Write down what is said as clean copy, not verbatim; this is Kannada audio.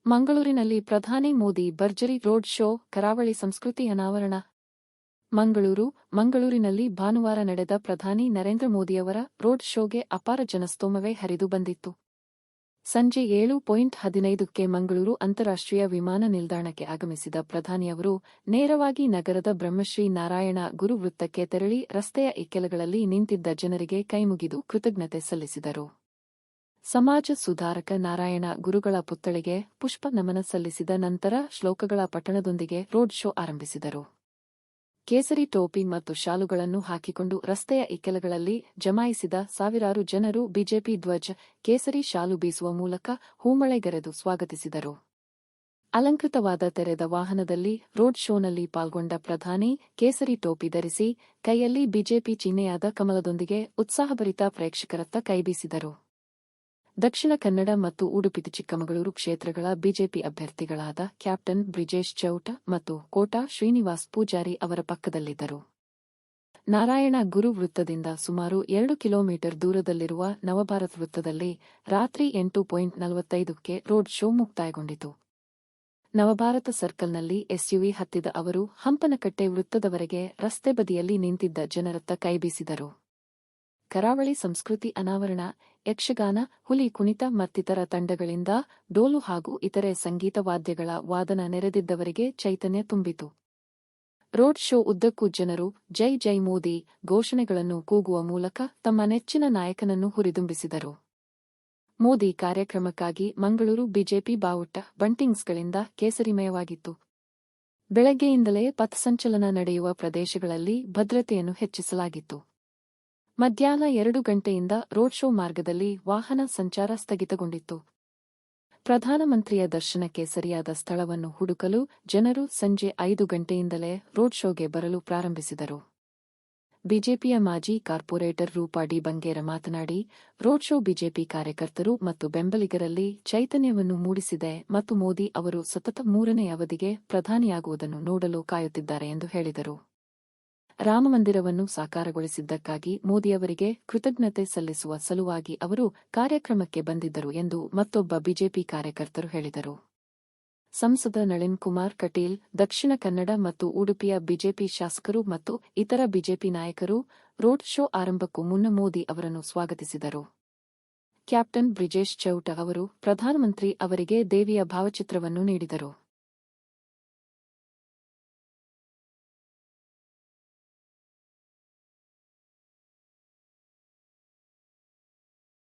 ಮಂಗಳೂರಿನಲ್ಲಿ ಪ್ರಧಾನಿ ಮೋದಿ ಭರ್ಜರಿ ರೋಡ್ ಶೋ, ಕರಾವಳಿ ಸಂಸ್ಕೃತಿ ಅನಾವರಣ. ಮಂಗಳೂರಿನಲ್ಲಿ ಭಾನುವಾರ ನಡೆದ ಪ್ರಧಾನಿ ನರೇಂದ್ರ ಮೋದಿಯವರ ರೋಡ್ ಶೋಗೆ ಅಪಾರ ಜನಸ್ತೋಮವೇ ಹರಿದು ಬಂದಿತ್ತು. ಸಂಜೆ 7:15ಕ್ಕೆ ಮಂಗಳೂರು ಅಂತಾರಾಷ್ಟ್ರೀಯ ವಿಮಾನ ನಿಲ್ದಾಣಕ್ಕೆ ಆಗಮಿಸಿದ ಪ್ರಧಾನಿಯವರು ನೇರವಾಗಿ ನಗರದ ಬ್ರಹ್ಮಶ್ರೀ ನಾರಾಯಣ ಗುರು ವೃತ್ತಕ್ಕೆ ತೆರಳಿ ರಸ್ತೆಯ ಇಕ್ಕೆಲಗಳಲ್ಲಿ ನಿಂತಿದ್ದ ಜನರಿಗೆ ಕೈಮುಗಿದು ಕೃತಜ್ಞತೆ ಸಲ್ಲಿಸಿದರು. ಸಮಾಜ ಸುಧಾರಕ ನಾರಾಯಣ ಗುರುಗಳ ಪುತ್ಥಳಿಗೆ ಪುಷ್ಪ ನಮನ ಸಲ್ಲಿಸಿದ ನಂತರ ಶ್ಲೋಕಗಳ ಪಠಣದೊಂದಿಗೆ ರೋಡ್ ಶೋ ಆರಂಭಿಸಿದರು. ಕೇಸರಿ ಟೋಪಿ ಮತ್ತು ಶಾಲುಗಳನ್ನು ಹಾಕಿಕೊಂಡು ರಸ್ತೆಯ ಇಕ್ಕೆಲಗಳಲ್ಲಿ ಜಮಾಯಿಸಿದ ಸಾವಿರಾರು ಜನರು ಬಿಜೆಪಿ ಧ್ವಜ, ಕೇಸರಿ ಶಾಲು ಬೀಸುವ ಮೂಲಕ ಹೂಮಳೆಗರೆದು ಸ್ವಾಗತಿಸಿದರು. ಅಲಂಕೃತವಾದ ತೆರೆದ ವಾಹನದಲ್ಲಿ ರೋಡ್ ಶೋನಲ್ಲಿ ಪಾಲ್ಗೊಂಡ ಪ್ರಧಾನಿ ಕೇಸರಿ ಟೋಪಿ ಧರಿಸಿ, ಕೈಯಲ್ಲಿ ಬಿಜೆಪಿ ಚಿಹ್ನೆಯಾದ ಕಮಲದೊಂದಿಗೆ ಉತ್ಸಾಹಭರಿತ ಪ್ರೇಕ್ಷಕರತ್ತ ಕೈಬೀಸಿದರು. ದಕ್ಷಿಣ ಕನ್ನಡ ಮತ್ತು ಉಡುಪಿ ಚಿಕ್ಕಮಗಳೂರು ಕ್ಷೇತ್ರಗಳ ಬಿಜೆಪಿ ಅಭ್ಯರ್ಥಿಗಳಾದ ಕ್ಯಾಪ್ಟನ್ ಬ್ರಿಜೇಶ್ ಚೌಟ ಮತ್ತು ಕೋಟಾ ಶ್ರೀನಿವಾಸ್ ಪೂಜಾರಿ ಅವರ ಪಕ್ಕದಲ್ಲಿದ್ದರು. ನಾರಾಯಣ ಗುರು ವೃತ್ತದಿಂದ ಸುಮಾರು 2 ಕಿಲೋಮೀಟರ್ ದೂರದಲ್ಲಿರುವ ನವಭಾರತ್ ವೃತ್ತದಲ್ಲಿ ರಾತ್ರಿ 8:45ಕ್ಕೆ ರೋಡ್ ಶೋ ಮುಕ್ತಾಯಗೊಂಡಿತು. ನವಭಾರತ ಸರ್ಕಲ್ನಲ್ಲಿ ಎಸ್ಯುವಿ ಹತ್ತಿದ ಅವರು ಹಂಪನಕಟ್ಟೆ ವೃತ್ತದವರೆಗೆ ರಸ್ತೆ ಬದಿಯಲ್ಲಿ ನಿಂತಿದ್ದ ಜನರತ್ತ ಕೈಬೀಸಿದರು. ಕರಾವಳಿ ಸಂಸ್ಕೃತಿ ಅನಾವರಣ, ಯಕ್ಷಗಾನ, ಹುಲಿ ಕುಣಿತ ಮತ್ತಿತರ ತಂಡಗಳಿಂದ ಡೋಲು ಹಾಗೂ ಇತರೆ ಸಂಗೀತ ವಾದ್ಯಗಳ ವಾದನ ನೆರೆದಿದ್ದವರಿಗೆ ಚೈತನ್ಯ ತುಂಬಿತು. ರೋಡ್ ಶೋ ಉದ್ದಕ್ಕೂ ಜನರು ಜೈ ಜೈ ಮೋದಿ ಘೋಷಣೆಗಳನ್ನು ಕೂಗುವ ಮೂಲಕ ತಮ್ಮ ನೆಚ್ಚಿನ ನಾಯಕನನ್ನು ಹುರಿದುಂಬಿಸಿದರು. ಮೋದಿ ಕಾರ್ಯಕ್ರಮಕ್ಕಾಗಿ ಮಂಗಳೂರು ಬಿಜೆಪಿ ಬಾವುಟ, ಬಂಟಿಂಗ್ಸ್ಗಳಿಂದ ಕೇಸರಿಮಯವಾಗಿತ್ತು. ಬೆಳಗ್ಗೆಯಿಂದಲೇ ಪಥಸಂಚಲನ ನಡೆಯುವ ಪ್ರದೇಶಗಳಲ್ಲಿ ಭದ್ರತೆಯನ್ನು ಹೆಚ್ಚಿಸಲಾಗಿತ್ತು. ಮಧ್ಯಾಹ್ನ 2 ಗಂಟೆಯಿಂದ ರೋಡ್ ಶೋ ಮಾರ್ಗದಲ್ಲಿ ವಾಹನ ಸಂಚಾರ ಸ್ಥಗಿತಗೊಂಡಿತ್ತು. ಪ್ರಧಾನಮಂತ್ರಿಯ ದರ್ಶನಕ್ಕೆ ಸರಿಯಾದ ಸ್ಥಳವನ್ನು ಹುಡುಕಲು ಜನರು ಸಂಜೆ 5 ಗಂಟೆಯಿಂದಲೇ ರೋಡ್ ಶೋಗೆ ಬರಲು ಪ್ರಾರಂಭಿಸಿದರು. ಬಿಜೆಪಿಯ ಮಾಜಿ ಕಾರ್ಪೊರೇಟರ್ ರೂಪಾ ಡಿ ಬಂಗೇರ ಮಾತನಾಡಿ, ರೋಡ್ ಶೋ ಬಿಜೆಪಿ ಕಾರ್ಯಕರ್ತರು ಮತ್ತು ಬೆಂಬಲಿಗರಲ್ಲಿ ಚೈತನ್ಯವನ್ನು ಮೂಡಿಸಿದೆ ಮತ್ತು ಮೋದಿ ಅವರು ಸತತ 3ನೇ ಅವಧಿಗೆ ಪ್ರಧಾನಿಯಾಗುವುದನ್ನು ನೋಡಲು ಕಾಯುತ್ತಿದ್ದಾರೆ ಎಂದು ಹೇಳಿದರು. ರಾಮಮಂದಿರವನ್ನು ಸಾಕಾರಗೊಳಿಸಿದ್ದಕ್ಕಾಗಿ ಮೋದಿಯವರಿಗೆ ಕೃತಜ್ಞತೆ ಸಲ್ಲಿಸುವ ಸಲುವಾಗಿ ಅವರು ಕಾರ್ಯಕ್ರಮಕ್ಕೆ ಬಂದಿದ್ದರು ಎಂದು ಮತ್ತೊಬ್ಬ ಬಿಜೆಪಿ ಕಾರ್ಯಕರ್ತರು ಹೇಳಿದರು. ಸಂಸದ ನಳಿನ್ ಕುಮಾರ್ ಕಟೀಲ್, ದಕ್ಷಿಣ ಕನ್ನಡ ಮತ್ತು ಉಡುಪಿಯ ಬಿಜೆಪಿ ಶಾಸಕರು ಮತ್ತು ಇತರ ಬಿಜೆಪಿ ನಾಯಕರು ರೋಡ್ ಶೋ ಆರಂಭಕ್ಕೂ ಮುನ್ನ ಮೋದಿ ಅವರನ್ನು ಸ್ವಾಗತಿಸಿದರು. ಕ್ಯಾಪ್ಟನ್ ಬ್ರಿಜೇಶ್ ಚೌಟ ಅವರು ಪ್ರಧಾನಮಂತ್ರಿ ಅವರಿಗೆ ದೇವಿಯ ಭಾವಚಿತ್ರವನ್ನು ನೀಡಿದರು.